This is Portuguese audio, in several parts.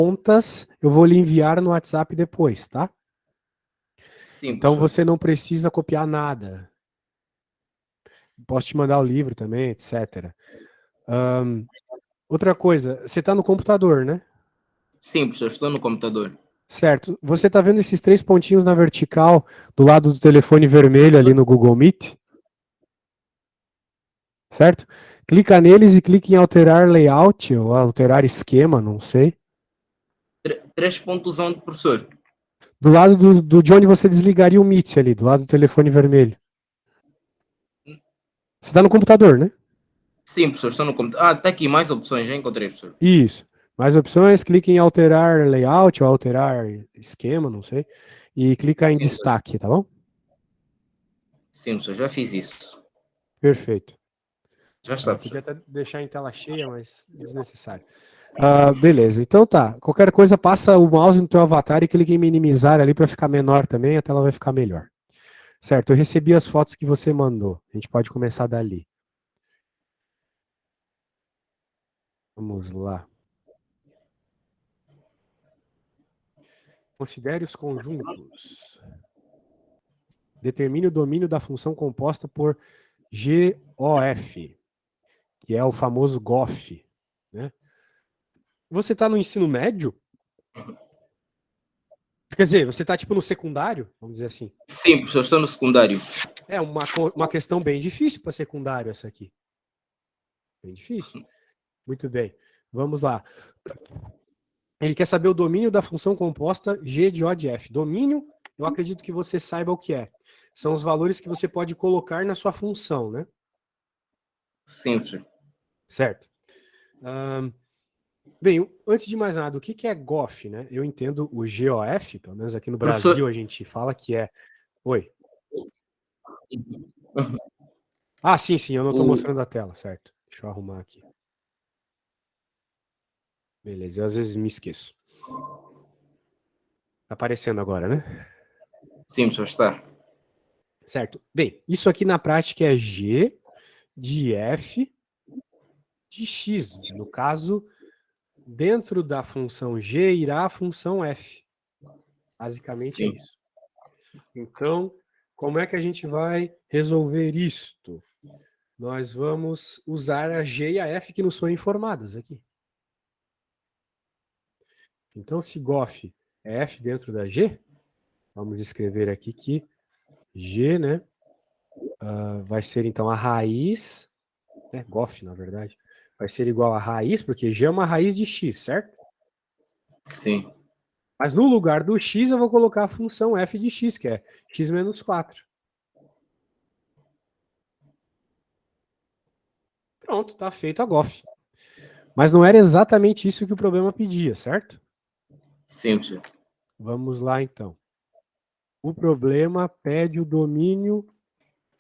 contas eu vou lhe enviar no WhatsApp depois, tá? Sim, Então professor. você não precisa copiar nada. Posso te mandar o livro também, etc. Outra coisa, você está no computador, né? Sim, professor, estou no computador. Certo. Você está vendo esses 3 pontinhos na vertical do lado do telefone vermelho ali no Google Meet? Certo? Clica neles e clica em alterar layout ou alterar esquema, não sei. 3 pontos onde, professor? Do lado de onde você desligaria o Meet ali, do lado do telefone vermelho. Você está no computador, né? Sim, professor, estou no computador. Ah, está aqui mais opções, já encontrei, professor. Isso. Mais opções, clique em alterar layout ou alterar esquema, não sei. E clica em Sim, professor. destaque, tá bom? Sim, professor, já fiz isso. Perfeito. Já está, Podia professor. até deixar em tela cheia, mas desnecessário. Beleza, então tá. Qualquer coisa, passa o mouse no teu avatar e clica em minimizar ali para ficar menor também, a tela vai ficar melhor. Certo, eu recebi as fotos que você mandou. A gente pode começar dali. Vamos lá. Considere os conjuntos. Determine o domínio da função composta por GOF, que é o famoso GOF. Né? Você está no ensino médio? Quer dizer, você está tipo no secundário? Vamos dizer assim. Sim, professor, estou no secundário. É uma questão bem difícil para secundário essa aqui. Bem difícil. Muito bem. Vamos lá. Ele quer saber o domínio da função composta G de O de F. Domínio, eu acredito que você saiba o que é. São os valores que você pode colocar na sua função, né? Sim, professor. Certo. Bem, antes de mais nada, o que é GOF, né? Eu entendo o GOF, pelo menos aqui no Brasil Professor. a gente fala que é... Oi. Uhum. Ah, sim, eu não estou O... mostrando a tela, certo. Deixa eu arrumar aqui. Beleza, eu às vezes me esqueço. Tá aparecendo agora, né? Sim, professor, está. Certo. Bem, isso aqui na prática é G de F de X. No caso, dentro da função G irá a função F. Basicamente é Sim. isso. Então, como é que a gente vai resolver isto? Nós vamos usar a G e a F que nos são informadas aqui. Então, se GOF é F dentro da G, vamos escrever aqui que G, né, vai ser então a raiz, né, GOF na verdade, vai ser igual a raiz, porque G é uma raiz de X, certo? Sim. Mas no lugar do X eu vou colocar a função F de X, que é X menos 4. Pronto, está feito a GOF. Mas não era exatamente isso que o problema pedia, certo? Sim, professor. Vamos lá, então. O problema pede o domínio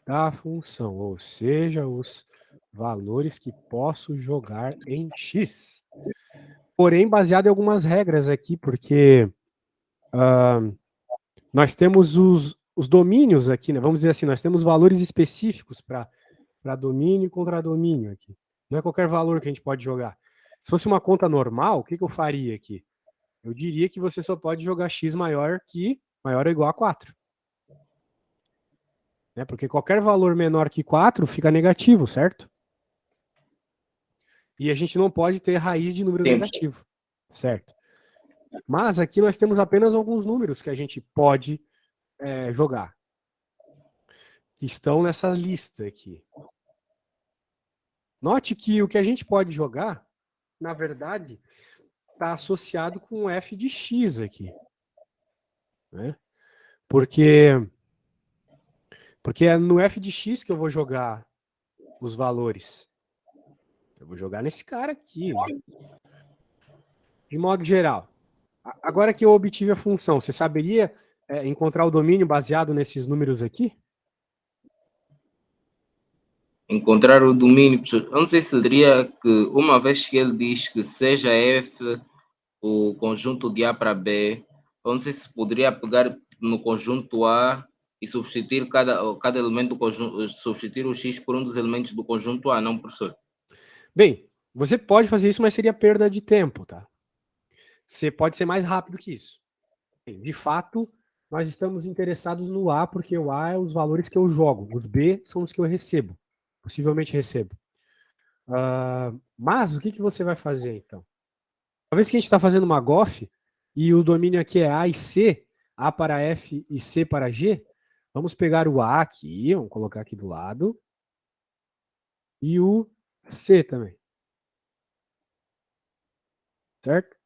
da função, ou seja, os valores que posso jogar em X. Porém, baseado em algumas regras aqui, porque nós temos os domínios aqui, né? Vamos dizer assim, nós temos valores específicos para domínio e contra domínio aqui. Não é qualquer valor que a gente pode jogar. Se fosse uma conta normal, o que eu faria aqui? Eu diria que você só pode jogar x maior ou igual a 4. Né? Porque qualquer valor menor que 4 fica negativo, certo? E a gente não pode ter raiz de número Sim, professor. negativo, certo? Mas aqui nós temos apenas alguns números que a gente pode jogar. Que estão nessa lista aqui. Note que o que a gente pode jogar, na verdade, está associado com o f de x aqui. Né? Porque é no f de x que eu vou jogar os valores. Eu vou jogar nesse cara aqui, né? De modo geral. Agora que eu obtive a função, você saberia encontrar o domínio baseado nesses números aqui? Encontrar o domínio, professor. Eu não sei se diria que, uma vez que ele diz que seja F o conjunto de A para B, eu não sei se poderia pegar no conjunto A e substituir cada elemento do conjunto, substituir o X por um dos elementos do conjunto A, não, professor? Bem, você pode fazer isso, mas seria perda de tempo, tá? Você pode ser mais rápido que isso. De fato, nós estamos interessados no A, porque o A é os valores que eu jogo. Os B são os que eu recebo. Possivelmente recebo. Mas o que você vai fazer, então? Uma vez que a gente está fazendo uma GOF, e o domínio aqui é A e C, A para F e C para G, vamos pegar o A aqui, vamos colocar aqui do lado, e o C também. Certo?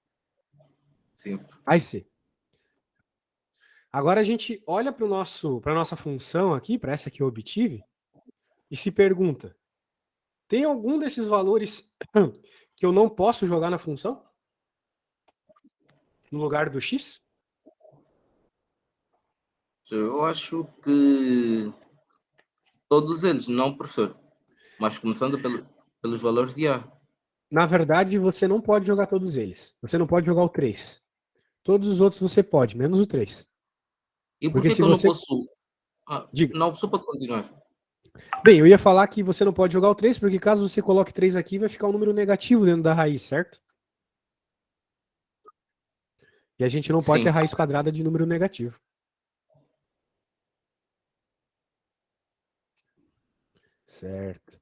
Sim. A e C. Agora a gente olha para a nossa função aqui, para essa que eu obtive, e se pergunta: tem algum desses valores que eu não posso jogar na função? No lugar do x? Eu acho que todos eles, não, professor. Mas começando pelos valores de A. Na verdade, você não pode jogar todos eles. Você não pode jogar o 3. Todos os outros você pode, menos o 3. E por Porque que se que eu não você... posso... Diga. não, só pode continuar. Bem, eu ia falar que você não pode jogar o 3, porque caso você coloque 3 aqui, vai ficar um número negativo dentro da raiz, certo? E a gente não pode ter Sim. raiz quadrada de número negativo. Certo.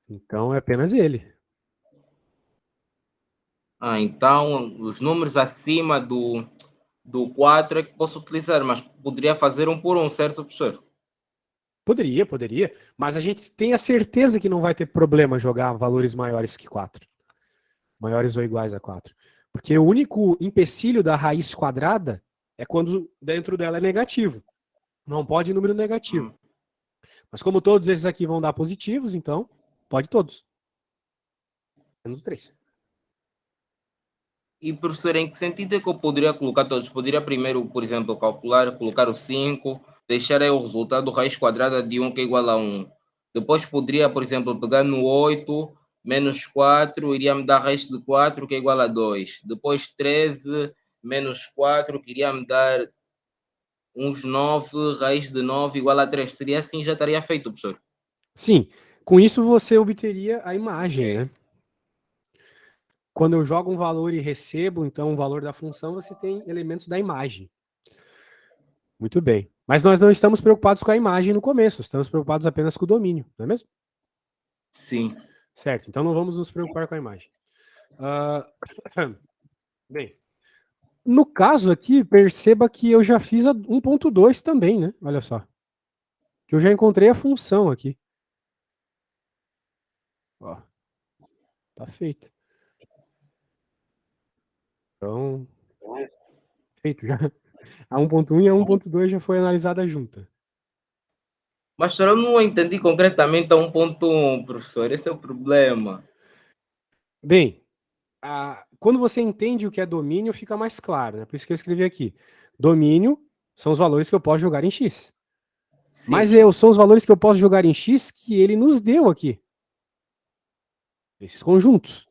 Então é apenas ele. Então os números acima do 4 é que posso utilizar, mas poderia fazer um por um, certo, professor? Poderia. Mas a gente tem a certeza que não vai ter problema jogar valores maiores que 4. Maiores ou iguais a 4. Porque o único empecilho da raiz quadrada é quando dentro dela é negativo. Não pode número negativo. Mas como todos esses aqui vão dar positivos, então pode todos. Menos 3. E, professor, em que sentido é que eu poderia colocar todos? Poderia primeiro, por exemplo, colocar o 5, deixar aí o resultado raiz quadrada de 1 que é igual a 1. Depois poderia, por exemplo, pegar no 8, menos 4, iria me dar raiz de 4 que é igual a 2. Depois 13, menos 4, que iria me dar uns 9, raiz de 9 igual a 3. Seria assim, já estaria feito, professor. Sim, com isso você obteria a imagem, Ok. né? Quando eu jogo um valor e recebo, então, o valor da função, você tem elementos da imagem. Muito bem. Mas nós não estamos preocupados com a imagem no começo, estamos preocupados apenas com o domínio, não é mesmo? Sim. Certo, então não vamos nos preocupar com a imagem. Bem, no caso aqui, perceba que eu já fiz a 1.2 também, né? Olha só. Que eu já encontrei a função aqui. Ó, tá feito. Então, feito já. A 1.1 e a 1.2 já foi analisada junta. Mas eu não entendi concretamente a 1.1, professor. Esse é o problema. Bem, quando você entende o que é domínio, fica mais claro, né? Por isso que eu escrevi aqui. Domínio são os valores que eu posso jogar em X. Sim, Mas professor. são os valores que eu posso jogar em X que ele nos deu aqui. Esses conjuntos.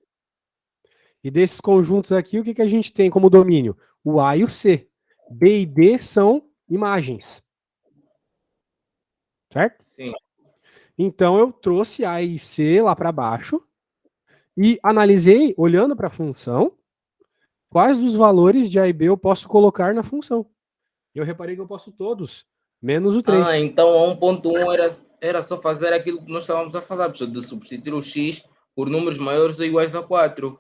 E desses conjuntos aqui, o que a gente tem como domínio? O A e o C. B e D são imagens. Certo? Sim. Então eu trouxe A e C lá para baixo e analisei, olhando para a função, quais dos valores de A e B eu posso colocar na função. Eu reparei que eu posso todos, menos o 3. Então a 1.1 era só fazer aquilo que nós estávamos a falar, professor, de substituir o x por números maiores ou iguais a 4.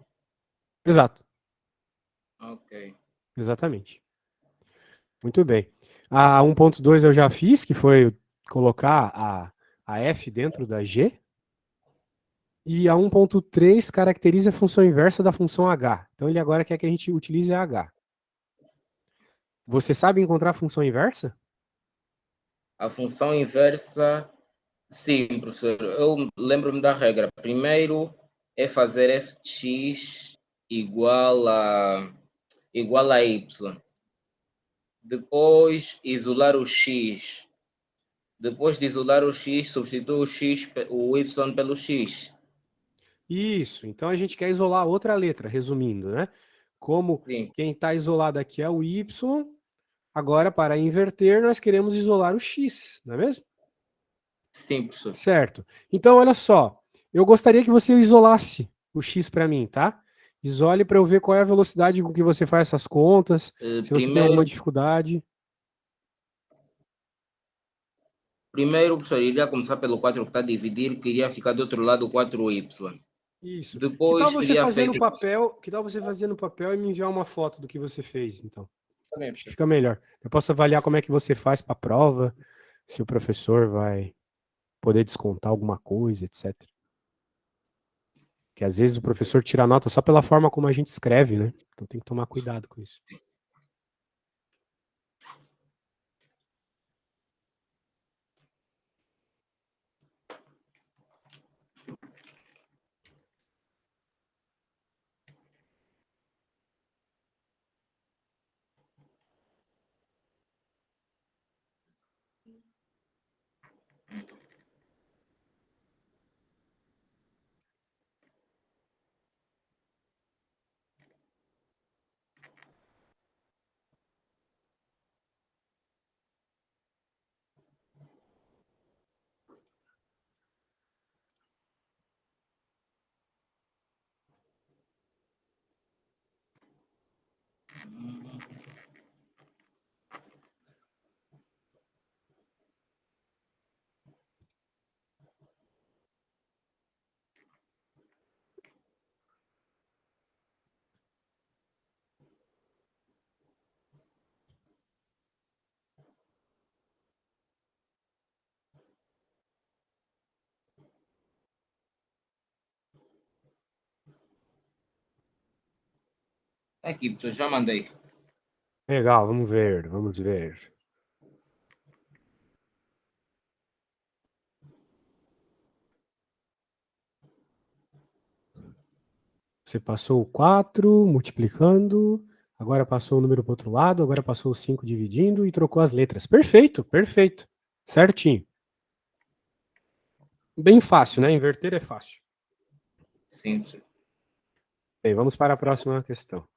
Exato, Ok. exatamente. Muito bem. A 1.2 eu já fiz, que foi colocar a F dentro da G. E a 1.3 caracteriza a função inversa da função H. Então ele agora quer que a gente utilize a H. Você sabe encontrar a função inversa? A função inversa, sim, professor. Eu lembro-me da regra. Primeiro é fazer f de x igual a y. Depois isolar o x. Depois de isolar o x, substitui o y pelo x. Isso. Então a gente quer isolar outra letra, resumindo, né? Como Sim, quem está isolado aqui é o Y, agora para inverter nós queremos isolar o X, não é mesmo? sim, professor. Certo. Então olha só, eu gostaria que você isolasse o X para mim, tá? Isole para eu ver qual é a velocidade com que você faz essas contas, se você tem alguma dificuldade. Primeiro, professor, iria começar pelo 4 que está a dividir, que iria ficar do outro lado o 4y. Isso. Que tal Depois você iria fazer no feito. papel? Que tal você fazer no papel e me enviar uma foto do que você fez, então? Tá bem, Acho que professor. fica melhor. Eu posso avaliar como é que você faz para a prova, se o professor vai poder descontar alguma coisa, etc. Que às vezes o professor tira nota só pela forma como a gente escreve, né? Então tem que tomar cuidado com isso. Aqui, professor, já mandei. Legal, vamos ver, vamos ver. Você passou o 4 multiplicando, agora passou o número para o outro lado, agora passou o 5 dividindo e trocou as letras. Perfeito, perfeito. Certinho. Bem fácil, né? Inverter é fácil. Sim, professor. Bem, vamos para a próxima questão.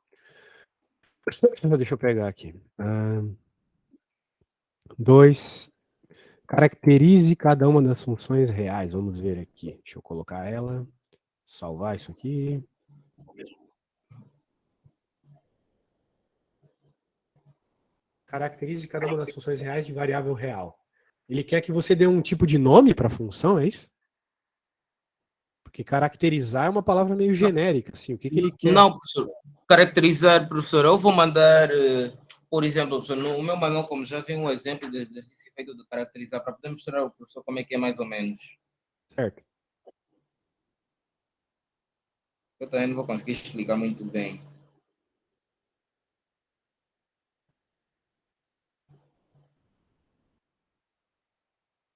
Deixa eu pegar aqui. 2. Caracterize cada uma das funções reais. Vamos ver aqui. Deixa eu colocar ela. Salvar isso aqui. Caracterize cada uma das funções reais de variável real. Ele quer que você dê um tipo de nome para a função, é isso? Porque caracterizar é uma palavra meio genérica, assim. O que ele quer? Não, professor. Caracterizar, professor, eu vou mandar, por exemplo, professor, no meu manual, como já vi um exemplo de exercício feito de caracterizar, para poder mostrar ao professor como é que é mais ou menos. Certo. Eu também não vou conseguir explicar muito bem.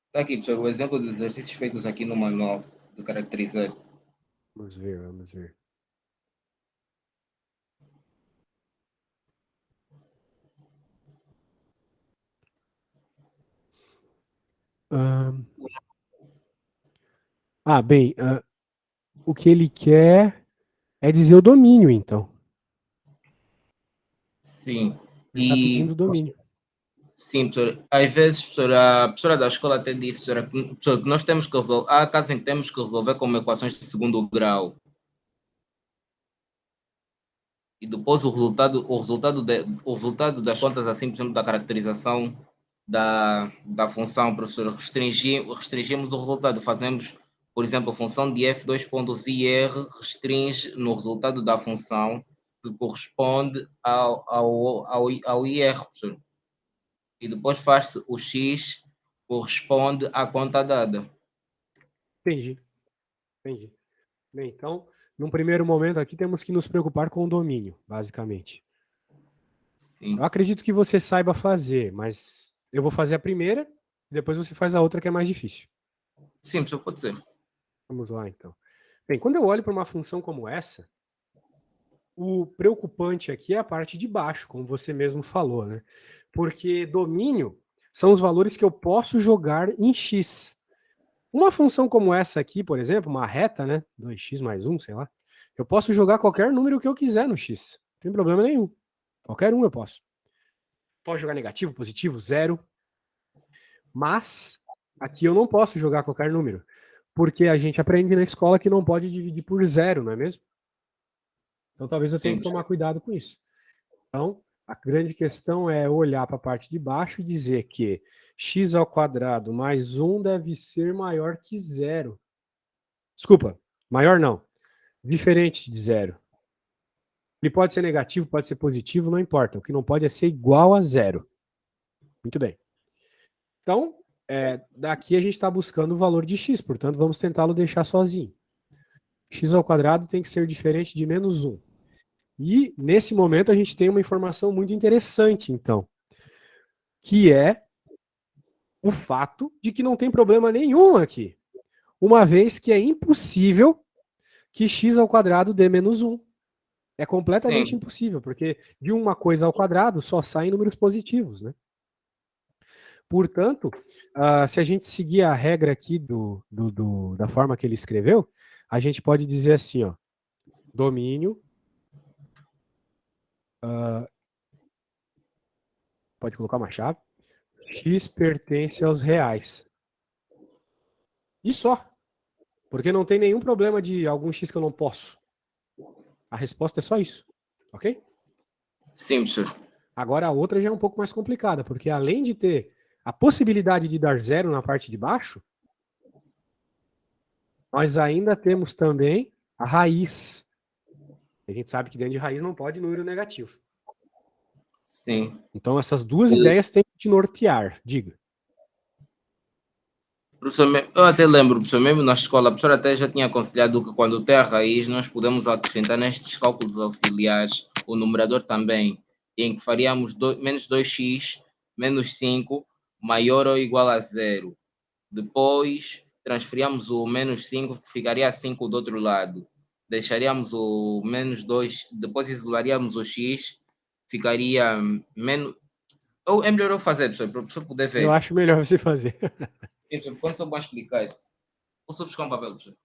Está aqui, professor, o exemplo de exercícios feitos aqui no manual de caracterizar. Vamos ver, vamos ver. Bem, o que ele quer é dizer o domínio, então. Sim. Ele está pedindo o domínio. Sim, professor. Às vezes, professor, a professora da escola até disse, professor, que nós temos que resolver, há casos em que temos que resolver como equações de segundo grau. E depois o resultado das contas, assim, por exemplo, da caracterização da função, professor, restringimos o resultado, fazemos, por exemplo, a função de f dois pontos ir restringe no resultado da função que corresponde ao ir, professor. E depois faz-se o x corresponde à conta dada. Entendi, entendi. Bem, então, num primeiro momento aqui, temos que nos preocupar com o domínio, basicamente. Sim, Eu acredito que você saiba fazer, mas eu vou fazer a primeira, depois você faz a outra que é mais difícil. sim, professor, pode ser. Vamos lá, então. Bem, quando eu olho para uma função como essa, o preocupante aqui é a parte de baixo, como você mesmo falou, né? Porque domínio são os valores que eu posso jogar em x. Uma função como essa aqui, por exemplo, uma reta, né? 2x mais 1, sei lá. Eu posso jogar qualquer número que eu quiser no x. Não tem problema nenhum. Qualquer um eu posso. Posso jogar negativo, positivo, zero. Mas aqui eu não posso jogar qualquer número. Porque a gente aprende na escola que não pode dividir por zero, não é mesmo? Então, talvez eu tenha que tomar cuidado com isso. Então, a grande questão é olhar para a parte de baixo e dizer que x ao quadrado mais 1 deve ser maior que zero. Desculpa, maior não. Diferente de zero. Ele pode ser negativo, pode ser positivo, não importa. O que não pode é ser igual a zero. Muito bem. Então, daqui a gente está buscando o valor de x, portanto, vamos tentá-lo deixar sozinho. X ao quadrado tem que ser diferente de menos 1. E, nesse momento, a gente tem uma informação muito interessante, então, que é o fato de que não tem problema nenhum aqui, uma vez que é impossível que x ao quadrado dê menos 1. É completamente Sim. impossível, porque de uma coisa ao quadrado só saem números positivos, né? Portanto, se a gente seguir a regra aqui da forma que ele escreveu, a gente pode dizer assim, ó, domínio, pode colocar uma chave, x pertence aos reais. E só, porque não tem nenhum problema de algum x que eu não posso. A resposta é só isso, ok? Sim, professor. Agora a outra já é um pouco mais complicada, porque além de ter a possibilidade de dar zero na parte de baixo, nós ainda temos também a raiz. A gente sabe que dentro de raiz não pode número negativo. Sim. Então essas duas ideias têm que te nortear, diga. Professor, eu até lembro, professor, mesmo na escola, a professora até já tinha aconselhado que quando tem a raiz, nós podemos acrescentar nestes cálculos auxiliares o numerador também, em que faríamos menos 2x, menos 5, maior ou igual a zero. Depois, transferíamos o menos 5, ficaria 5 do outro lado. Deixaríamos o menos 2, depois isolaríamos o x, ficaria menos... Ou é melhor eu fazer, professor, para o professor poder Eu ver. acho melhor você fazer. Quando sou bom a explicar. Posso buscar um papel, professor?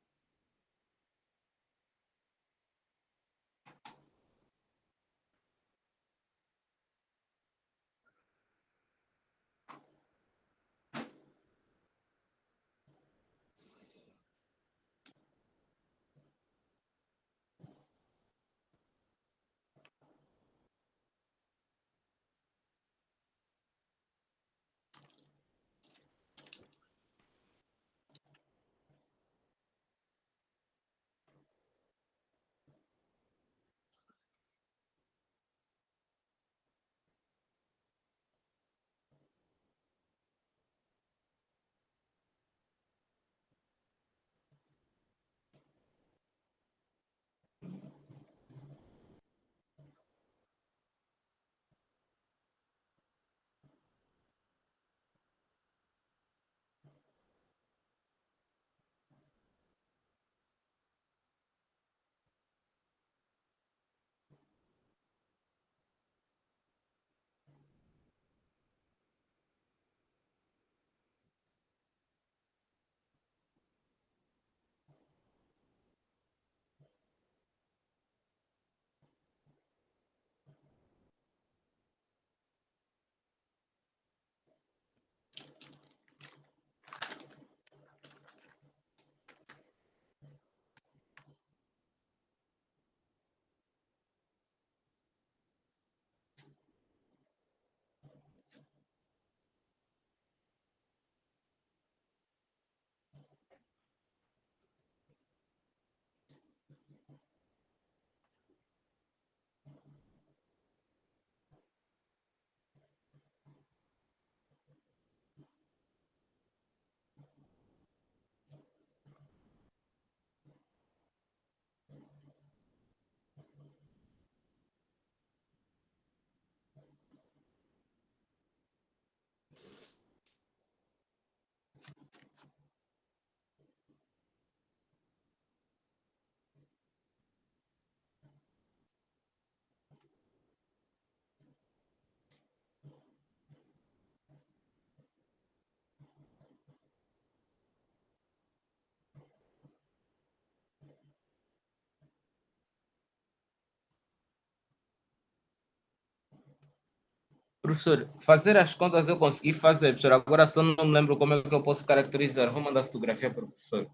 Professor, fazer as contas eu consegui fazer, professor. Agora só não me lembro como é que eu posso caracterizar. Vou mandar fotografia para o professor.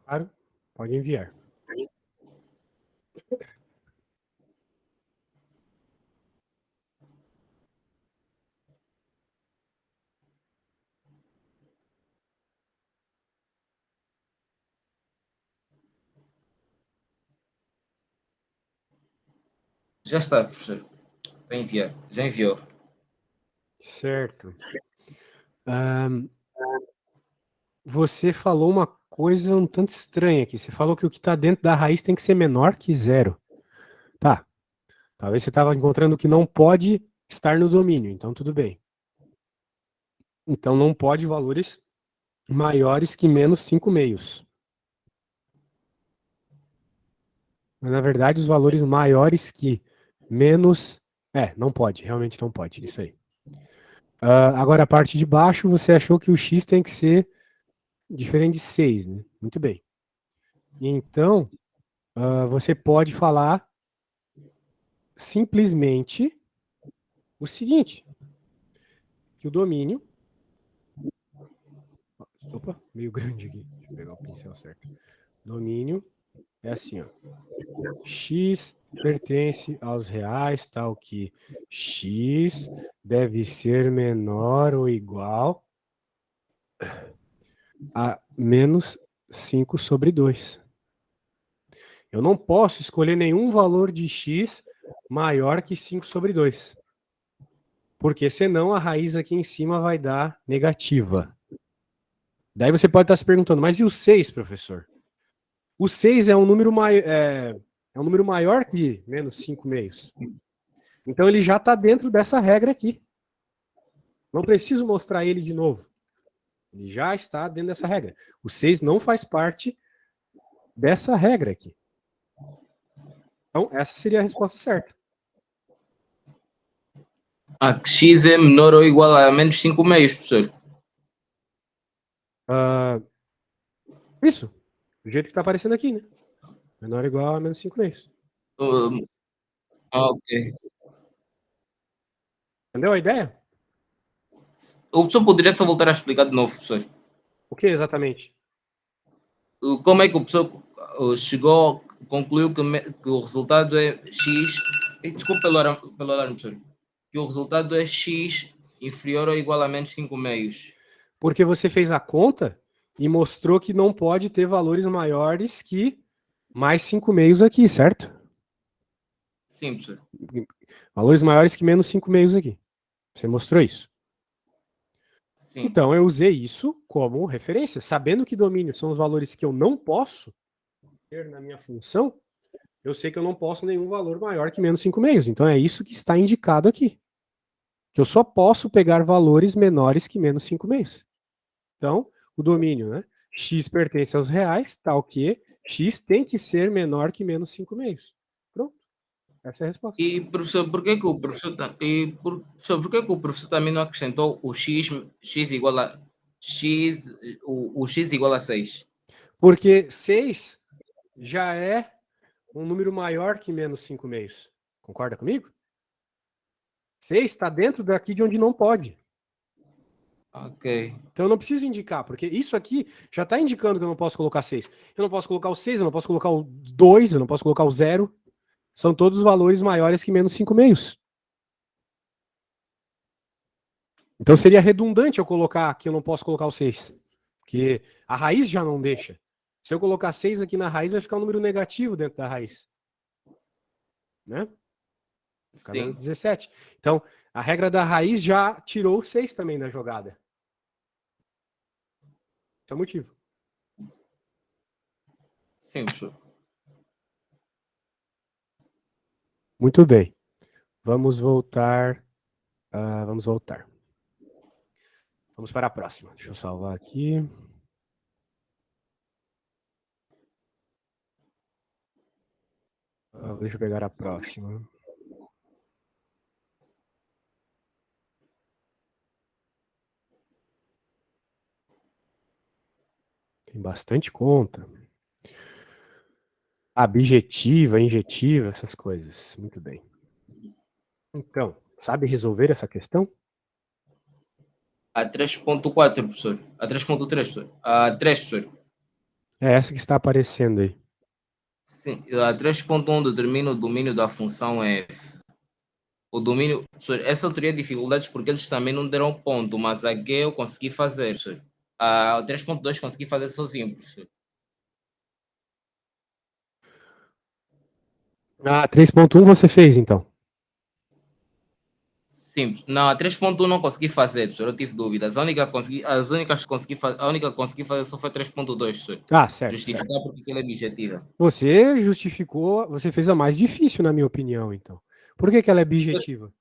Claro, pode enviar. Já está, professor. Está enviado. Já enviou. Certo. Você falou uma coisa um tanto estranha aqui. Você falou que o que está dentro da raiz tem que ser menor que zero. Tá. Talvez você estava encontrando o que não pode estar no domínio. Então, tudo bem. Então, não pode valores maiores que menos 5 meios. Mas, na verdade, os valores maiores que menos... não pode. Realmente não pode. Isso aí. Agora, a parte de baixo, você achou que o x tem que ser diferente de 6, né? Muito bem. Então, você pode falar simplesmente o seguinte, que o domínio... Opa, meio grande aqui. Deixa eu pegar o pincel certo. Domínio é assim, ó. X pertence aos reais, tal que x deve ser menor ou igual a menos 5 sobre 2. Eu não posso escolher nenhum valor de x maior que 5 sobre 2. Porque senão a raiz aqui em cima vai dar negativa. Daí você pode estar se perguntando, mas e o 6, professor? O 6 é um número, um número maior que menos 5 meios. Então ele já está dentro dessa regra aqui. Não preciso mostrar ele de novo. Ele já está dentro dessa regra. O 6 não faz parte dessa regra aqui. Então, essa seria a resposta certa. Que x é menor ou igual a menos 5 meios, professor. Isso. Do jeito que está aparecendo aqui, né? Menor ou igual a menos 5 meios. Ok. Entendeu a ideia? O professor poderia só voltar a explicar de novo, professor? O que exatamente? Como é que o professor chegou, concluiu que o resultado é x... Desculpe pelo alarme, professor. Que o resultado é x inferior ou igual a menos 5 meios. Porque você fez a conta e mostrou que não pode ter valores maiores que mais 5 meios aqui, certo? Sim, professor. Valores maiores que menos 5 meios aqui. Você mostrou isso. Sim. Então, eu usei isso como referência. Sabendo que domínio são os valores que eu não posso ter na minha função, eu sei que eu não posso nenhum valor maior que menos 5 meios. Então, é isso que está indicado aqui. Que eu só posso pegar valores menores que menos 5 meios. Então, o domínio, né? X pertence aos reais, tal que x tem que ser menor que menos 5 meios. Pronto. Essa é a resposta. E, professor, por que que o professor, professor, por que que o professor também não acrescentou o x igual a x, o x igual a 6? Porque 6 já é um número maior que menos 5 meios. Concorda comigo? 6 está dentro daqui de onde não pode. Ok. Então eu não preciso indicar, porque isso aqui já está indicando que eu não posso colocar 6. Eu não posso colocar o 6, eu não posso colocar o 2, eu não posso colocar o 0. São todos valores maiores que menos 5 meios. Então seria redundante eu colocar que eu não posso colocar o 6. Porque a raiz já não deixa. Se eu colocar 6 aqui na raiz, vai ficar um número negativo dentro da raiz. Né? Fica dando Sim. 17. Então, a regra da raiz já tirou o 6 também da jogada. Esse é o motivo. Sim, professor. Muito bem. Vamos voltar. Vamos voltar. Vamos para a próxima. Deixa eu salvar aqui. Deixa eu pegar a próxima. Tem bastante conta. Objetiva, injetiva, essas coisas. Muito bem. Então, sabe resolver essa questão? A 3.4, professor. A 3.3, professor. A 3, professor. É essa que está aparecendo aí. Sim. A 3.1 determina o domínio da função f. O domínio, professor, essa eu teria dificuldades porque eles também não deram ponto, mas a G eu consegui fazer, professor. A 3.2 consegui fazer sozinho, professor. Ah, 3.1 você fez, então. Simples. Não, a 3.1 não consegui fazer, professor. Eu tive dúvidas. A única que consegui fazer só foi 3.2, professor. Ah, certo, certo. Justificar porque aquilo é objetiva. Você justificou, você fez a mais difícil, na minha opinião, então. Por que ela é objetiva?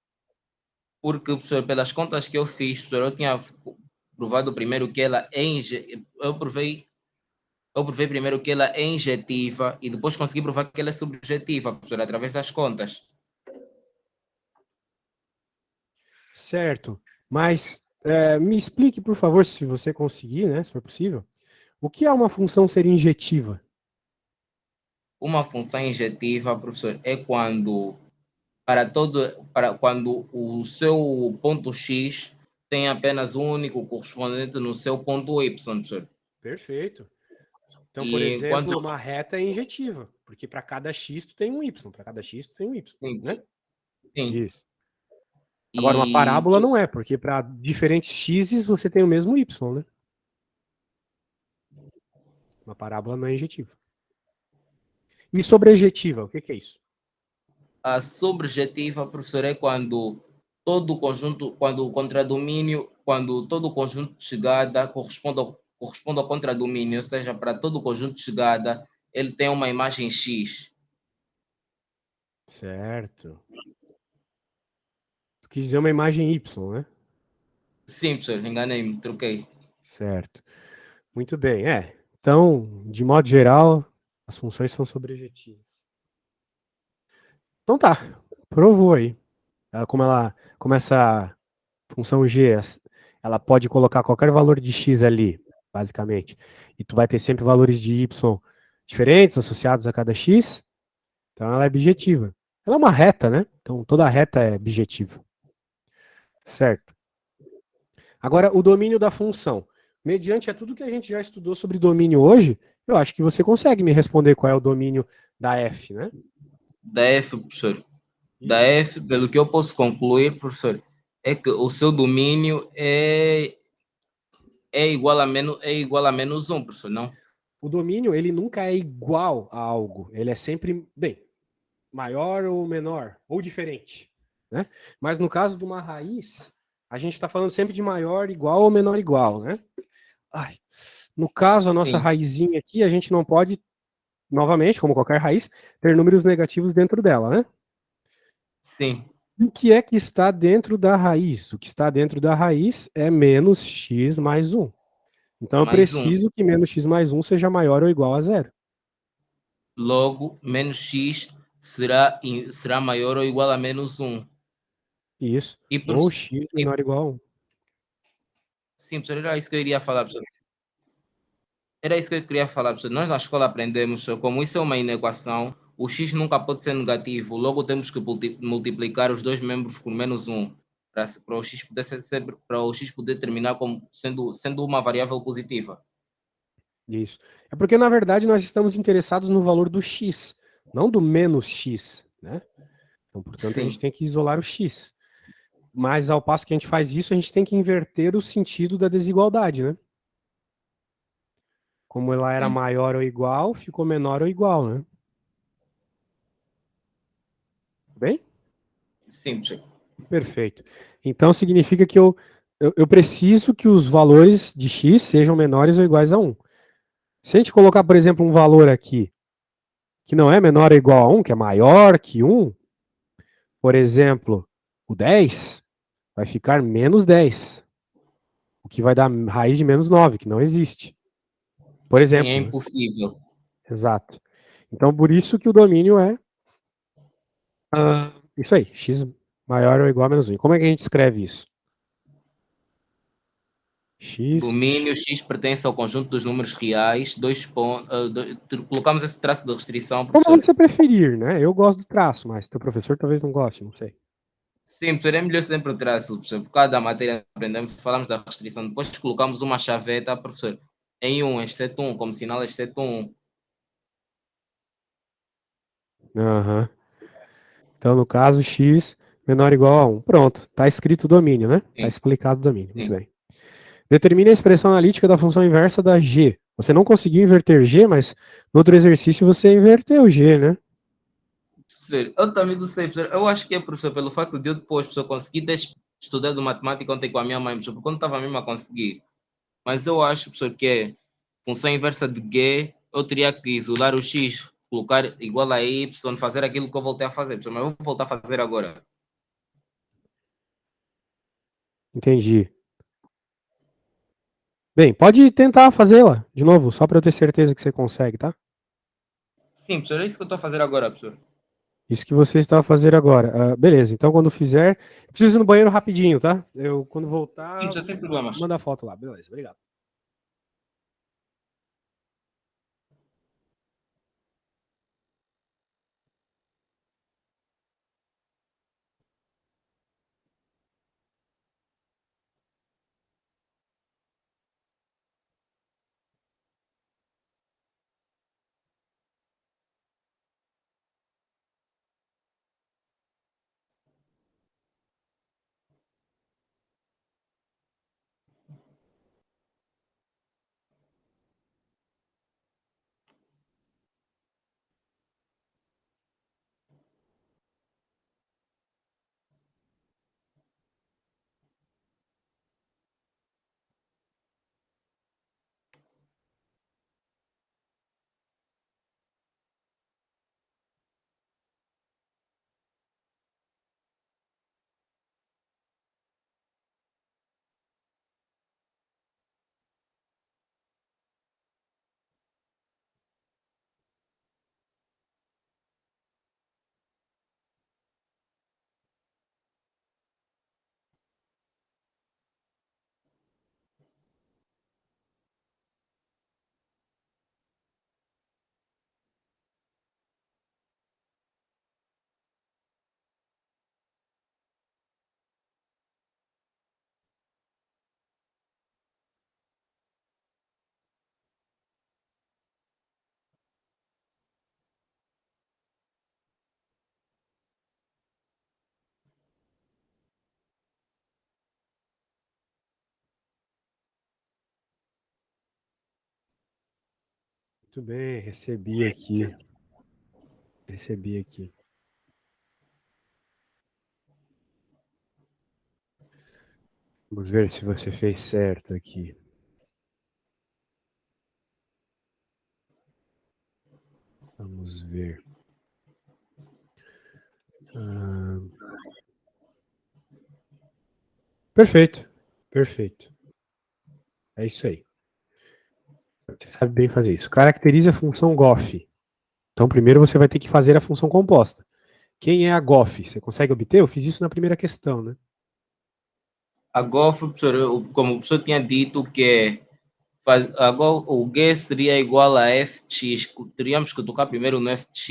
Porque, professor, pelas contas que eu fiz, professor, eu tinha provado primeiro que ela é eu provei primeiro que ela é injetiva e depois consegui provar que ela é subjetiva, professor, através das contas. Certo. Mas me explique, por favor, se você conseguir, né, se for possível, o que é uma função ser injetiva? Uma função injetiva, professor, é para quando o seu ponto X tem apenas um único correspondente no seu ponto Y, professor. Perfeito. Então, por E enquanto exemplo, uma reta é injetiva, porque para cada x tu tem um y, para cada x tu tem um y, sim, né? sim. Isso. Agora, uma E parábola não é, porque para diferentes x's você tem o mesmo y, né? Uma parábola não é injetiva. E sobrejetiva, o que é isso? a subjetiva, professor, é quando todo o conjunto, quando o contradomínio, quando todo o conjunto de chegada corresponde ao contradomínio, ou seja, para todo o conjunto de chegada, ele tem uma imagem X. Certo. Tu quis dizer uma imagem y, né? Sim, professor, enganei-me, troquei. Certo. Muito bem, Então, de modo geral, as funções são sobrejetivas. Então tá, provou aí. Como essa função g, ela pode colocar qualquer valor de x ali, basicamente, e tu vai ter sempre valores de y diferentes associados a cada x, então ela é bijetiva. Ela é uma reta, né? Então toda reta é bijetiva. Certo. Agora, o domínio da função. Mediante a tudo que a gente já estudou sobre domínio hoje, eu acho que você consegue me responder qual é o domínio da f, né? Da F, professor. Da Isso. F, pelo que eu posso concluir, professor, é que o seu domínio é igual a menos um, professor, não? O domínio, ele nunca é igual a algo. Ele é sempre, bem, maior ou menor, ou diferente, né? Mas no caso de uma raiz, a gente está falando sempre de maior, igual ou menor igual, né? Ai. No caso, a nossa Sim, raizinha aqui, a gente não pode, novamente, como qualquer raiz, ter números negativos dentro dela, né? sim. O que é que está dentro da raiz? O que está dentro da raiz é menos x mais 1. Então eu Mais um. preciso que menos x mais 1 seja maior ou igual a zero. Logo, menos x será maior ou igual a menos um. Isso. E, por, Ou x e menor ou igual a 1. sim, professor, era isso que eu iria falar, professor. Era isso que eu queria falar, professor. Nós na escola aprendemos, professor, como isso é uma inequação, o x nunca pode ser negativo, logo temos que multiplicar os dois membros por menos um, para o x poder para o x poder terminar como sendo uma variável positiva. Isso. É porque, na verdade, nós estamos interessados no valor do x, não do menos x, né? Então, portanto, a gente Sim, tem que isolar o x. Mas, ao passo que a gente faz isso, a gente tem que inverter o sentido da desigualdade, né? Como ela era sim, maior ou igual, ficou menor ou igual, né? Bem? sim, professor. Perfeito. Então, significa que eu preciso que os valores de x sejam menores ou iguais a 1. Se a gente colocar, por exemplo, um valor aqui que não é menor ou igual a 1, que é maior que 1, por exemplo, o 10, vai ficar menos 10, o que vai dar raiz de menos 9, que não existe. Por Sim, é exemplo, né? impossível. Exato. Então, por isso que o domínio é isso aí, x maior ou igual a menos 1. Como é que a gente escreve isso? X. Domínio x pertence ao conjunto dos números reais, colocamos esse traço de restrição, Como professor. você preferir, né? Eu gosto do traço, mas teu professor talvez não goste, não sei. Sim, professor, é melhor sempre o traço, professor. Por causa da matéria que aprendemos, falamos da restrição, depois colocamos uma chaveta, professor, em 1, exceto 1, como sinal exceto 1. Aham. Então, no caso, x menor ou igual a 1. Pronto, está escrito o domínio, né? Está Sim, explicado o domínio. Muito sim. bem. Determine a expressão analítica da função inversa da g. Você não conseguiu inverter g, mas no outro exercício você inverteu g, né? Professor, eu também não sei, professor. Eu acho que é, professor, pelo facto de eu depois, professor, conseguir estudar de matemática ontem com a minha mãe, professor, porque eu não estava mesmo a conseguir. Mas eu acho, professor, que é função inversa de G, eu teria que isolar o X, colocar igual a Y, fazer aquilo que eu voltei a fazer, professor, mas eu vou voltar a fazer agora. Entendi. Bem, pode tentar fazê-la de novo, só para eu ter certeza que você consegue, tá? Sim, professor, é isso que eu estou a fazer agora, professor. Isso que você está a fazer agora. Beleza, então quando fizer. Preciso ir no banheiro rapidinho, tá? Eu, quando Sim, voltar, professor, sem problemas. manda a foto lá. Beleza, obrigado. Muito bem, recebi aqui. Recebi aqui. Vamos ver se você fez certo aqui. Vamos ver. Perfeito, perfeito. É isso aí. Você sabe bem fazer isso. Caracterize a função GOF. Então, primeiro você vai ter que fazer a função composta. Quem é a GOF? Você consegue obter? Eu fiz isso na primeira questão, né? Agora, professor, como o professor tinha dito que agora o G seria igual a Fx, teríamos que tocar primeiro no Fx.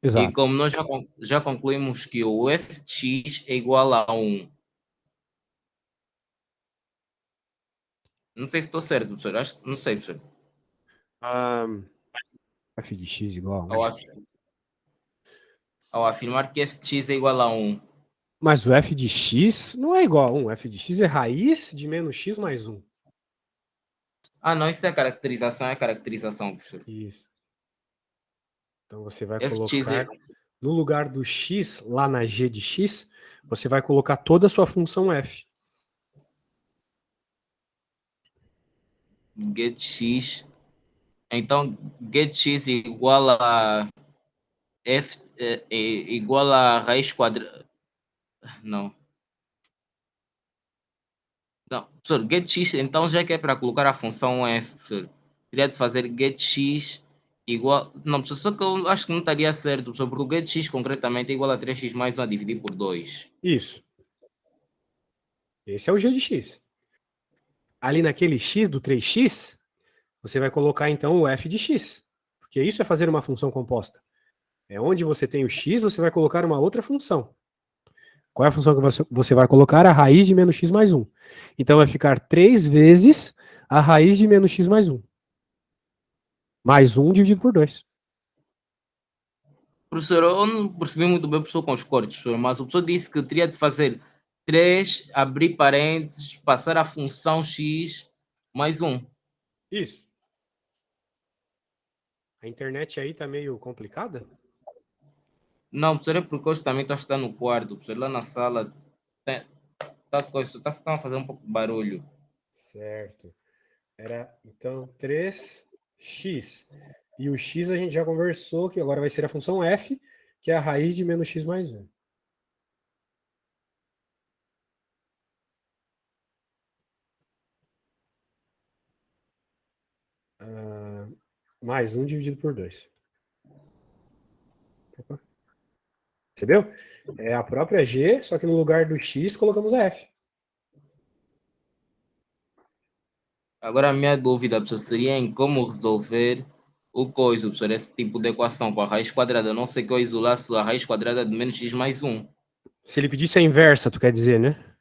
E Exato. como nós já concluímos que o Fx é igual a 1. Não sei se estou certo, professor. Não sei, professor. F de x igual a Ao, 1. af- ao afirmar que Fx é igual a 1. Mas o f de x não é igual a 1. F de x é raiz de menos x mais 1. Ah, não, isso é caracterização, professor. Isso. Então você vai Fx é colocar, no lugar do x, lá na g de x, você vai colocar toda a sua função f. get x. Então, get x igual a f é igual a raiz quadrada. Não. Não, professor, get x, então já que é para colocar a função f, professor, teria de fazer get x igual. Não, professor, só que eu acho que não estaria certo, professor, porque o get x concretamente é igual a 3x mais 1 a dividir por 2. Isso. Esse é o g de x. Ali naquele x do 3x, você vai colocar então o f de x. Porque isso é fazer uma função composta. É onde você tem o x, você vai colocar uma outra função. Qual é a função que você vai colocar? A raiz de menos x mais 1. Então vai ficar 3 vezes a raiz de menos x mais 1. Mais 1 dividido por 2. Professor, eu não percebi muito bem, professor, com os cortes, professor, mas o professor disse que teria de fazer 3, abrir parênteses, passar a função x mais 1. Isso. A internet aí tá meio complicada? Não, professor, é porque hoje também estou a estar no quarto, professor, lá na sala tá a fazer um pouco de barulho. Certo. Era, então, 3x. E o x a gente já conversou, que agora vai ser a função f, que é a raiz de menos x mais 1. Mais 1 dividido por 2. Entendeu? É a própria g, só que no lugar do x colocamos a f. Agora a minha dúvida, professor, seria em como resolver o coisa, professor, esse tipo de equação com a raiz quadrada. Eu não sei que eu isolasse a raiz quadrada de menos x mais 1. Se ele pedisse a inversa, tu quer dizer, né?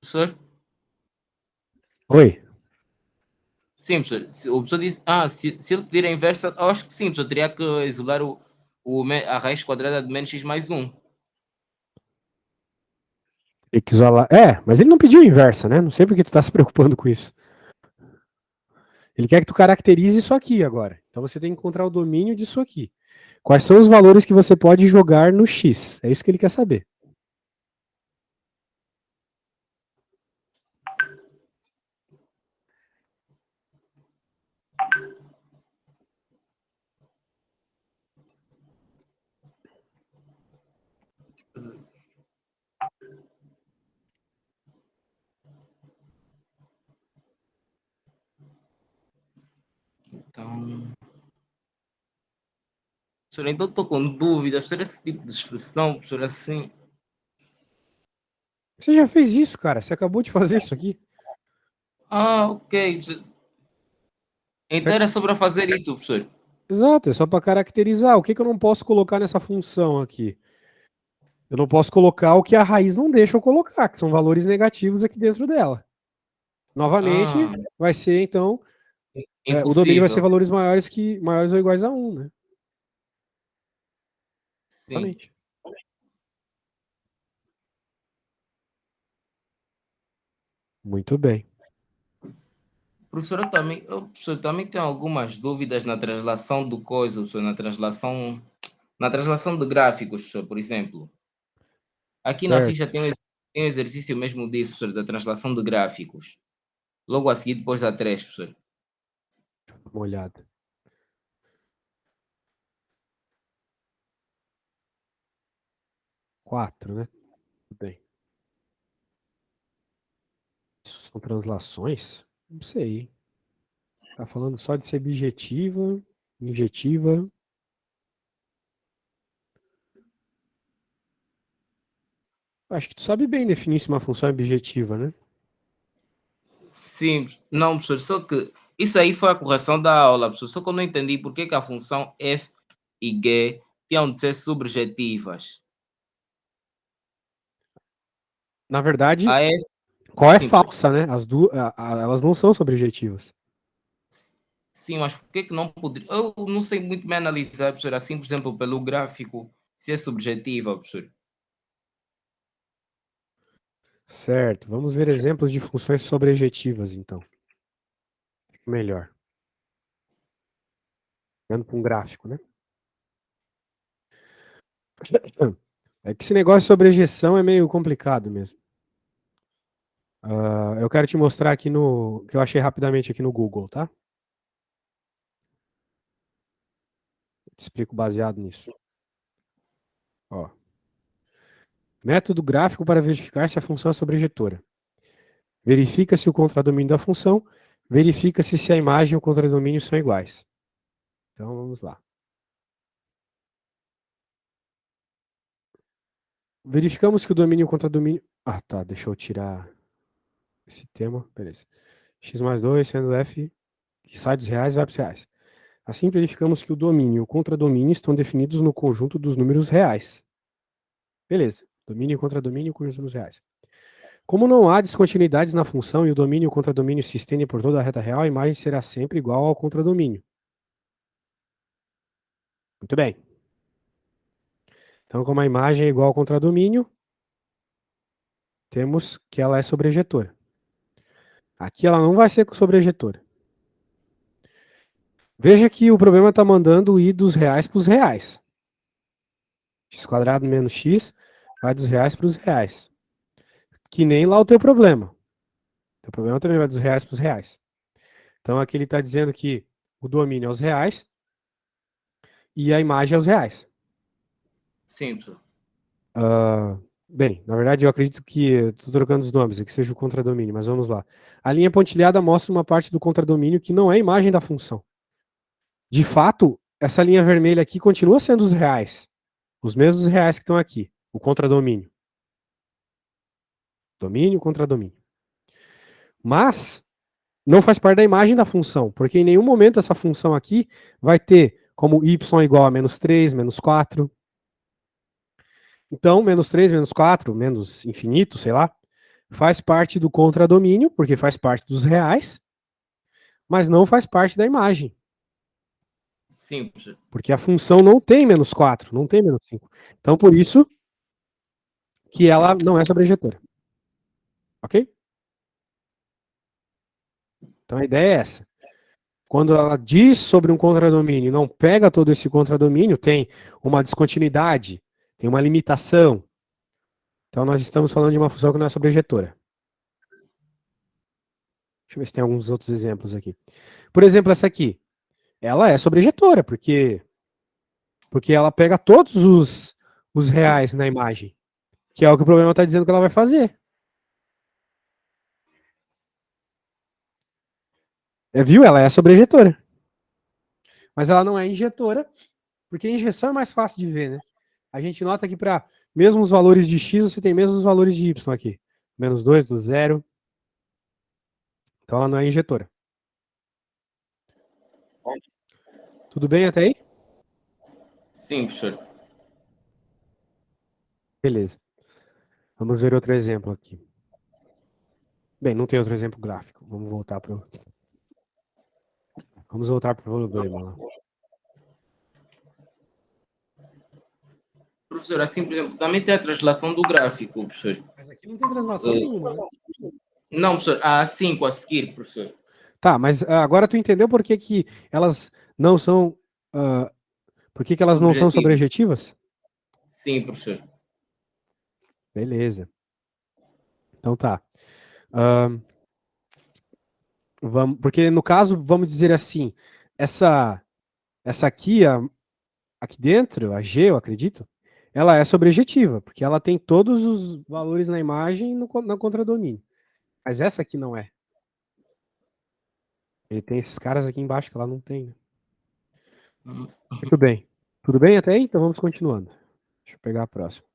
Professor? Oi. Sim, professor. Se o professor disse, se ele pedir a inversa, eu acho que sim, professor, teria que isolar a raiz quadrada de menos x mais 1. Ele quis isolar. É, mas ele não pediu a inversa, né? Não sei por que tu tá se preocupando com isso. Ele quer que tu caracterize isso aqui agora. Então você tem que encontrar o domínio disso aqui. Quais são os valores que você pode jogar no x? É isso que ele quer saber. Então, professor, então estou com dúvidas, professor, esse tipo de expressão, professor, assim. Você já fez isso, cara. Você acabou de fazer isso aqui. Ok, professor. Então Você- era só para fazer isso, professor. Exato, é só para caracterizar. O que, que eu não posso colocar nessa função aqui? Eu não posso colocar o que a raiz não deixa eu colocar, que são valores negativos aqui dentro dela. Novamente, Ah, vai ser, então, o domínio vai ser impossível. valores maiores ou iguais a 1, né? Sim. Exatamente. Muito bem. Professor, também tenho algumas dúvidas na translação do coisa, professor, na translação de gráficos, professor, por exemplo. Aqui na ficha Certo. tem um exercício mesmo disso, professor, da translação de gráficos. Logo a seguir, depois da 3, professor. Uma olhada. 4, né? Tudo bem. Isso são translações? Não sei. Tá falando só de ser objetiva, injetiva. Acho que tu sabe bem definir se uma função é objetiva, né? Sim, não, professor, só que isso aí foi a correção da aula, professor. Só que eu não entendi por que que a função f e g tinham de ser subjetivas. Na verdade, A f, qual é sim, professor. falsa, né? As duas, elas não são sobrejetivas. Sim, mas por que que não poderia? Eu não sei muito bem analisar, professor, assim, por exemplo, pelo gráfico, se é subjetiva, professor. Certo. Vamos ver exemplos de funções sobrejetivas, então. Melhor. Olhando para um gráfico, né? É que esse negócio de sobrejeção é meio complicado mesmo. Eu quero te mostrar aqui no que eu achei rapidamente aqui no Google, tá? Te explico baseado nisso. Ó, método gráfico para verificar se a função é sobrejetora. Verifica-se o contradomínio da função, verifica-se se a imagem e o contradomínio são iguais. Então vamos lá. Verificamos que o domínio e o contradomínio. Ah, tá. Deixa eu tirar esse tema. Beleza. X mais 2 sendo f que sai dos reais e vai para os reais. Assim, verificamos que o domínio e o contradomínio estão definidos no conjunto dos números reais. Beleza. Domínio e contradomínio com os números reais. Como não há descontinuidades na função e o domínio e o contradomínio se estendem por toda a reta real, a imagem será sempre igual ao contradomínio. Muito bem. Então, como a imagem é igual ao contradomínio, temos que ela é sobrejetora. Aqui ela não vai ser sobrejetora. Veja que o problema está mandando ir dos reais para os reais. x² menos x vai dos reais para os reais. Que nem lá o teu problema. O teu problema também vai dos reais para os reais. Então aqui ele está dizendo que o domínio é os reais e a imagem é os reais. Sim, professor. Bem, na verdade eu acredito que estou trocando os nomes, que seja o contradomínio, mas vamos lá. A linha pontilhada mostra uma parte do contradomínio que não é a imagem da função. De fato, essa linha vermelha aqui continua sendo os reais. Os mesmos reais que estão aqui. O contradomínio. Domínio, contradomínio. Mas não faz parte da imagem da função, porque em nenhum momento essa função aqui vai ter como y igual a menos 3, menos 4. Então, menos 3, menos 4, menos infinito, sei lá, faz parte do contradomínio, porque faz parte dos reais, mas não faz parte da imagem. Sim, professor. Porque a função não tem menos 4, não tem menos 5. Então, por isso que ela não é sobrejetora. Ok? Então, a ideia é essa. Quando ela diz sobre um contradomínio, não pega todo esse contradomínio, tem uma descontinuidade, tem uma limitação. Então, nós estamos falando de uma função que não é sobrejetora. Deixa eu ver se tem alguns outros exemplos aqui. Por exemplo, essa aqui. Ela é sobrejetora, porque ela pega todos os reais na imagem, que é o que o problema está dizendo que ela vai fazer. Viu? Ela é sobrejetora. Mas ela não é injetora, porque a injeção é mais fácil de ver, né? A gente nota que para mesmos valores de x, você tem mesmos valores de y aqui. Menos 2 do zero. Então ela não é injetora. Tudo bem até aí? Sim, professor. Beleza. Vamos ver outro exemplo aqui. Bem, não tem outro exemplo gráfico. Vamos voltar para o problema lá. Professor, assim, por exemplo, também tem a translação do gráfico, professor. Mas aqui não tem translação nenhuma, né? Não, professor, a 5 a seguir, professor. Tá, mas agora tu entendeu por que, que elas não são. Por que, que elas não são Objetivo. sobrejetivas? Sim, professor. Beleza. Então tá. Vamos, porque no caso, vamos dizer assim, essa aqui, aqui dentro, a G, eu acredito, ela é sobrejetiva, porque ela tem todos os valores na imagem na contradomínio. Mas essa aqui não é. Ele tem esses caras aqui embaixo que ela não tem. Né? Muito bem. Tudo bem até aí? Então vamos continuando. Deixa eu pegar a próxima.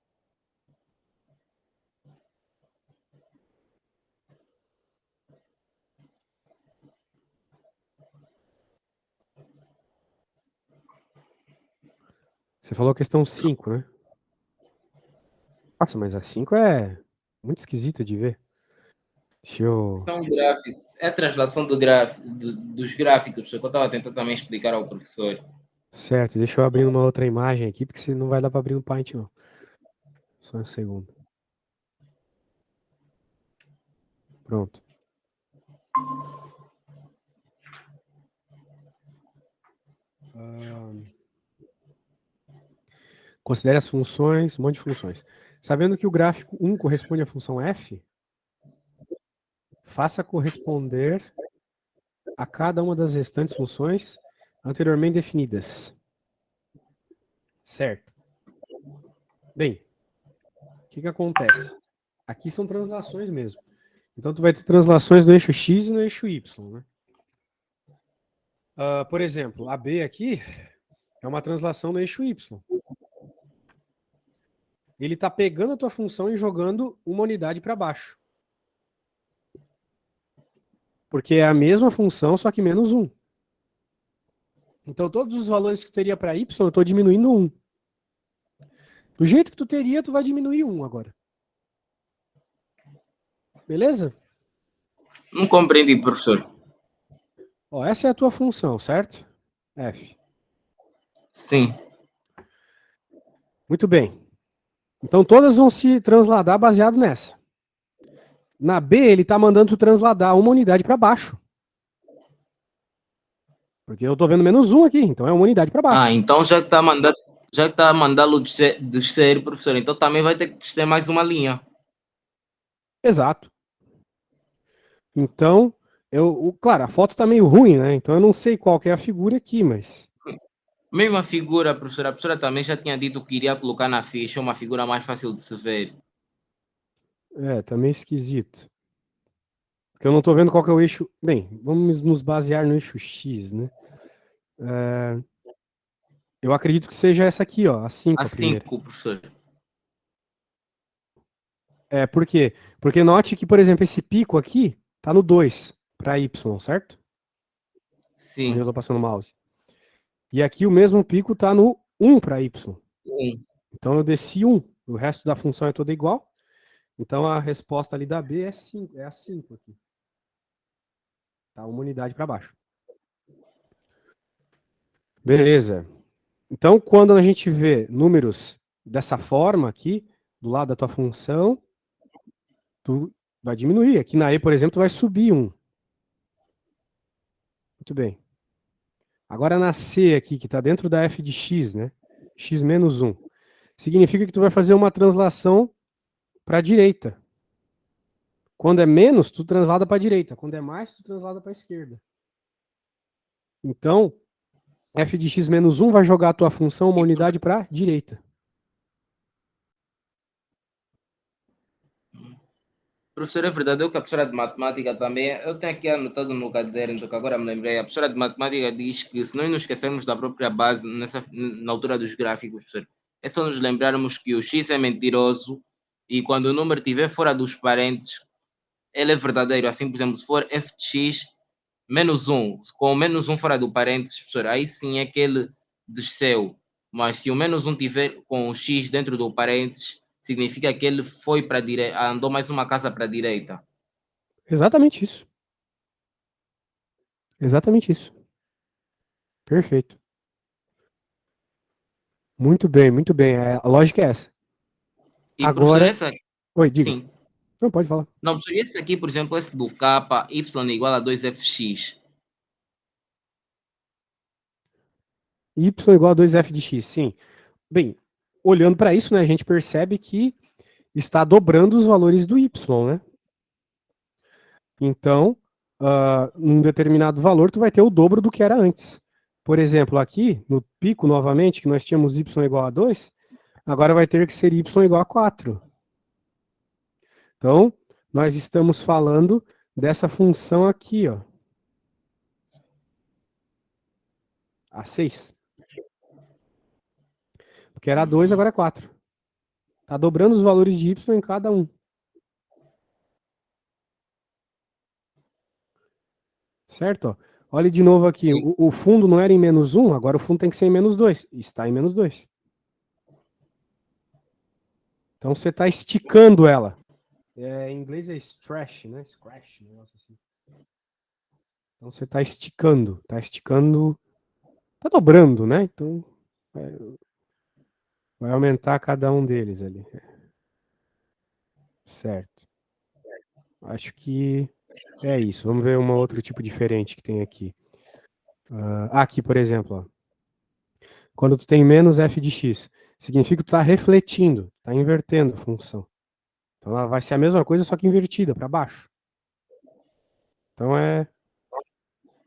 Você falou a questão 5, né? Nossa, mas a 5 é muito esquisita de ver. Deixa eu. São gráficos. É a translação dos gráficos, que eu estava tentando também explicar ao professor. Certo, deixa eu abrir uma outra imagem aqui, porque senão não vai dar para abrir no Paint, não. Só um segundo. Pronto. Considere as funções, um monte de funções. Sabendo que o gráfico 1 corresponde à função f, faça corresponder a cada uma das restantes funções anteriormente definidas. Certo. Bem, o que acontece? Aqui são translações mesmo. Então, tu vai ter translações no eixo x e no eixo y. Né? Por exemplo, a B aqui é uma translação no eixo y. Ele está pegando a tua função e jogando uma unidade para baixo. Porque é a mesma função, só que menos 1. Então, todos os valores que tu teria para y, eu estou diminuindo 1. Do jeito que tu teria, tu vai diminuir 1 agora. Beleza? Não compreendi, professor. Ó, essa é a tua função, certo? F. Sim. Muito bem. Então, todas vão se transladar baseado nessa. Na B, ele está mandando tu transladar uma unidade para baixo. Porque eu estou vendo menos 1 aqui, então é uma unidade para baixo. Então já está mandando. Já que está a mandá-lo descer, professor, então também vai ter que descer mais uma linha. Exato. Então, claro, a foto tá meio ruim, né? Então eu não sei qual que é a figura aqui, mas... Mesma figura, professora, a professora também já tinha dito que iria colocar na ficha uma figura mais fácil de se ver. Tá meio esquisito. Porque eu não tô vendo qual que é o eixo... Bem, vamos nos basear no eixo X, né? Eu acredito que seja essa aqui, ó, a 5 A a primeira. 5, professor. Por quê? Porque note que, por exemplo, esse pico aqui tá no 2 para Y, certo? Onde eu Sim. tô passando o mouse. E aqui o mesmo pico tá no 1 para Y. Então eu desci 1. O resto da função é toda igual. Então a resposta ali da B é 5, é a 5 aqui. Tá uma unidade para baixo. Beleza. Então, quando a gente vê números dessa forma aqui, do lado da tua função, tu vai diminuir. Aqui na E, por exemplo, tu vai subir 1. Muito bem. Agora na C aqui, que está dentro da f de x, né? X menos 1. Significa que tu vai fazer uma translação para a direita. Quando é menos, tu translada para a direita. Quando é mais, tu translada para a esquerda. Então, f de x menos 1 vai jogar a tua função uma unidade para a direita. Professor, é verdade, eu que a professora de matemática também, eu tenho aqui anotado no caderno, então que agora me lembrei, a professora de matemática diz que se nós não esquecermos da própria base na altura dos gráficos, professor, é só nos lembrarmos que o x é mentiroso e quando o número estiver fora dos parênteses, ele é verdadeiro. Assim, por exemplo, se for f de x menos 1, com o menos 1 fora do parênteses, professor, aí sim é que ele desceu. Mas se o menos 1 tiver com o x dentro do parênteses, significa que ele foi para a direita, andou mais uma casa para a direita. Exatamente isso. Exatamente isso. Perfeito. Muito bem, muito bem. A lógica é essa. E professor, Agora. essa, Oi, diga. sim. Não, pode falar. Não, professor, esse aqui, por exemplo, esse do k, y igual a 2fx. Y igual a 2f de x, sim. Bem, olhando para isso, né, a gente percebe que está dobrando os valores do y, né? Então, num determinado valor, tu vai ter o dobro do que era antes. Por exemplo, aqui, no pico, novamente, que nós tínhamos y igual a 2, agora vai ter que ser y igual a 4. Então, nós estamos falando dessa função aqui, ó. A 6. Porque era 2, agora é 4. Está dobrando os valores de y em cada um. Certo? Ó. Olha de novo aqui. Sim. O fundo não era em menos 1, agora o fundo tem que ser em menos 2. Está em menos 2. Então você está esticando ela. Em inglês é stretch, né? Scratch, negócio assim. Então você está esticando. Está esticando. Está dobrando, né? Então vai aumentar cada um deles ali. Certo. Acho que é isso. Vamos ver um outro tipo diferente que tem aqui. Aqui, por exemplo, ó. Quando tu tem menos f de x, significa que tu está refletindo, está invertendo a função. Então ela vai ser a mesma coisa, só que invertida, para baixo. Então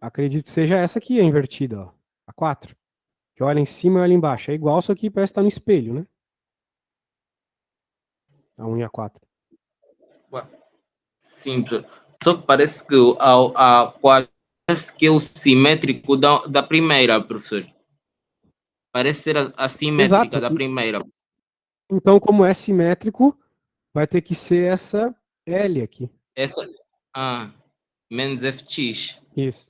acredito que seja essa aqui, a invertida, ó, a 4. Que olha em cima e olha embaixo. É igual, só que parece estar no espelho, né? A 1 e a 4. Sim, professor. Só que parece que parece que é o simétrico da primeira, professor. Parece ser a simétrica Exato. da primeira. Então, como é simétrico, vai ter que ser essa L aqui. Essa, ah, menos fx. Isso.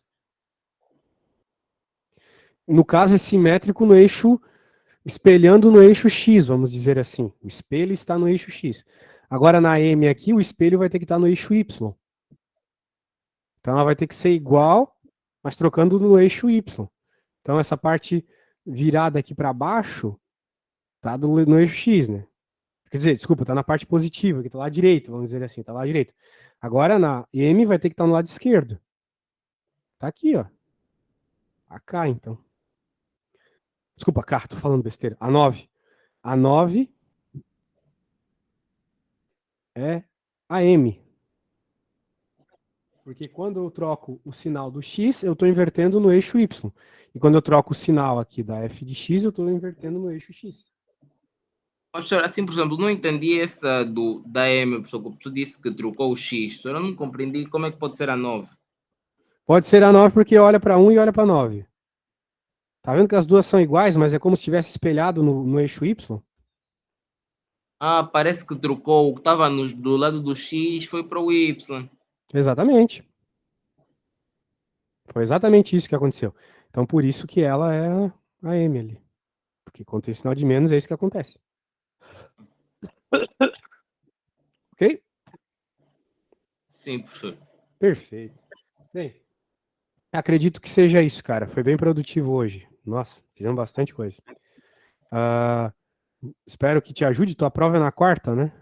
No caso, é simétrico no eixo, espelhando no eixo X, vamos dizer assim. O espelho está no eixo X. Agora, na M aqui, o espelho vai ter que estar no eixo Y. Então, ela vai ter que ser igual, mas trocando no eixo Y. Então, essa parte virada aqui para baixo está no eixo X, né? Quer dizer, desculpa, está na parte positiva, que está lá direito, vamos dizer assim, está lá direito. Agora, na M vai ter que estar no lado esquerdo. Tá aqui, ó. AK, então. Desculpa, K, tô falando besteira. A 9. A 9 é a M. Porque quando eu troco o sinal do X, eu estou invertendo no eixo Y. E quando eu troco o sinal aqui da F de X, eu estou invertendo no eixo X. Mas, professor, assim, por exemplo, não entendi essa da M, professor, que o professor disse que trocou o X. Professor, eu não compreendi como é que pode ser a 9. Pode ser a 9 porque olha para 1 e olha para 9. Tá vendo que as duas são iguais, mas é como se estivesse espelhado no eixo Y? Ah, parece que trocou o que estava do lado do X foi para o Y. Exatamente. Foi exatamente isso que aconteceu. Então, por isso que ela é a M ali. Porque quando tem sinal de menos, é isso que acontece. Ok? Sim, professor. Perfeito. Bem, acredito que seja isso, cara. Foi bem produtivo hoje. Nossa, fizemos bastante coisa. Espero que te ajude. Tua prova é na quarta, né?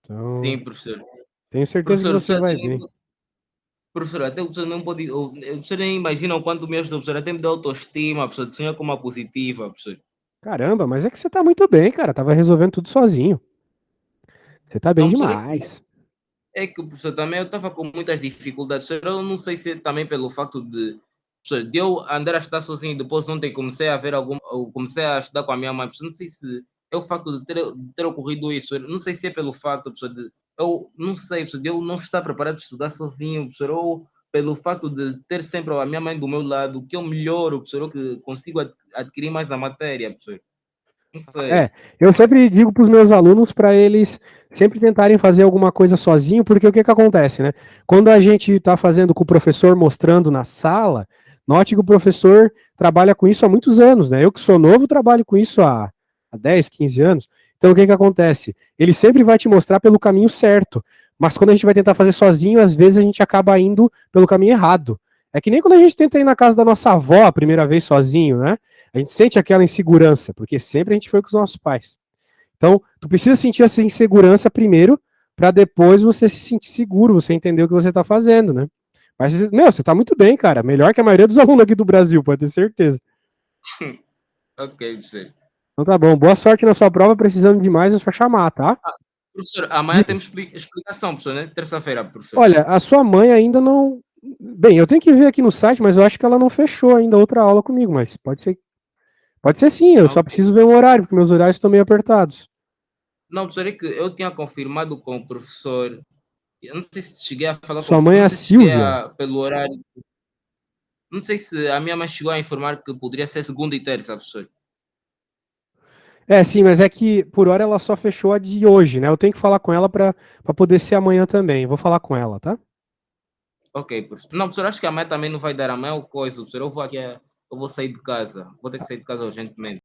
Então, Sim, professor. tenho certeza que Professor, você você vai também, bem. professor, até você não pode. Você nem imagina o quanto me ajuda, professor. Até me dá autoestima, professor, de sonhar com uma positiva, professor. Caramba, mas é que você tá muito bem, cara. Tava resolvendo tudo sozinho. Você tá bem Não, professor, demais. é que o professor também eu estava com muitas dificuldades. Professor, eu não sei se é também pelo facto de, professor, de eu andar a estudar sozinho. Depois ontem comecei a ver eu comecei a estudar com a minha mãe. Professor, não sei se é o facto de ter ocorrido isso. Eu não sei se é pelo facto, professor, de eu não sei, professor, de eu não estar preparado para estudar sozinho, professor, ou pelo facto de ter sempre a minha mãe do meu lado, que eu melhoro, professor, ou que consigo adquirir mais a matéria, professor. Não É, sei. eu sempre digo para os meus alunos para eles sempre tentarem fazer alguma coisa sozinho, porque o que que acontece, né? Quando a gente está fazendo com o professor mostrando na sala, note que o professor trabalha com isso há muitos anos, né? Eu que sou novo trabalho com isso há 10, 15 anos. Então o que que acontece? Ele sempre vai te mostrar pelo caminho certo, mas quando a gente vai tentar fazer sozinho, às vezes a gente acaba indo pelo caminho errado. É que nem quando a gente tenta ir na casa da nossa avó a primeira vez sozinho, né? A gente sente aquela insegurança, porque sempre a gente foi com os nossos pais. Então, tu precisa sentir essa insegurança primeiro, para depois você se sentir seguro, você entender o que você está fazendo, né? Mas, meu, você está muito bem, cara. Melhor que a maioria dos alunos aqui do Brasil, pode ter certeza. Ok, professor. Então tá bom. Boa sorte na sua prova, precisando de mais, é só chamar, tá? Ah, professor, amanhã Diga. temos explicação, professor, né? Terça-feira, professor. Olha, a sua mãe ainda não. Bem, eu tenho que ver aqui no site, mas eu acho que ela não fechou ainda outra aula comigo, mas pode ser sim, eu só Ok. preciso ver um horário, porque meus horários estão meio apertados. Não, professor, é que eu tinha confirmado com o professor. Eu não sei se cheguei a falar com o Sua professor, mãe é não a sei se cheguei Silvia? pelo horário. Não sei se a minha mãe chegou a informar que poderia ser segunda e terça, professor. É, sim, mas é que por hora ela só fechou a de hoje, né? Eu tenho que falar com ela para poder ser amanhã também. Vou falar com ela, tá? Ok, professor. Não, professor, acho que amanhã também não vai dar amanhã ou coisa, professor. Eu vou sair de casa. Vou ter que sair de casa urgentemente.